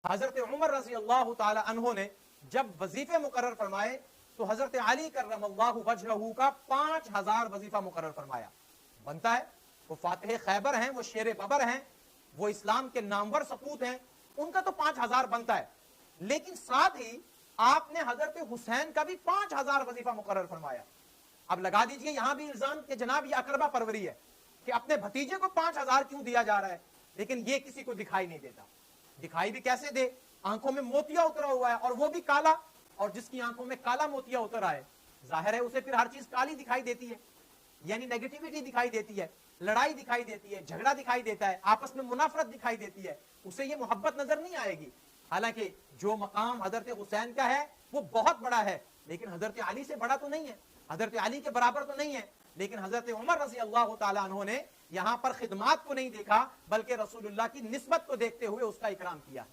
हजरत उमर रज़ी अल्लाह ताला अन्हु ने जब वजीफे मुकर्रर फरमाए तो हजरत अली कररमल्लाहु वजहहू का 5000 वजीफा मुकर्रर फरमाया। बनता है, वो फातिह खैबर हैं, वो शेर बबर हैं, वो इस्लाम के नामवर सपूत हैं, उनका तो 5000 बनता है। लेकिन साथ ही आपने हजरत हुसैन का भी 5000 वजीफा मुकर्रर फरमाया। अब लगा दीजिए यहां भी इल्जाम के जनाब ये अकरबा परवरी है कि अपने भतीजे को 5000 क्यों दिया जा रहा है, लेकिन ये किसी को दिखाई नहीं देता। दिखाई भी कैसे दे, आंखों में मोतिया उतरा हुआ है और वो भी काला, और जिसकी आंखों में काला मोतिया उतर आए जाहिर है उसे फिर हर चीज काली दिखाई देती है, यानी नेगेटिविटी दिखाई देती है, लड़ाई दिखाई देती है, झगड़ा दिखाई देता है, आपस में मुनाफरत दिखाई देती है, उसे ये मोहब्बत नजर नहीं आएगी। हालांकि जो मकाम हजरत हुसैन का है वो बहुत बड़ा है, लेकिन हजरत अली से बड़ा तो नहीं है, हजरत अली के बराबर तो नहीं है। लेकिन हजरत उमर रज़ी अल्लाह ताला अन्हु ने यहां पर खिदमात को नहीं देखा, बल्कि रसूलुल्लाह की निस्बत को देखते हुए उसका इकराम किया।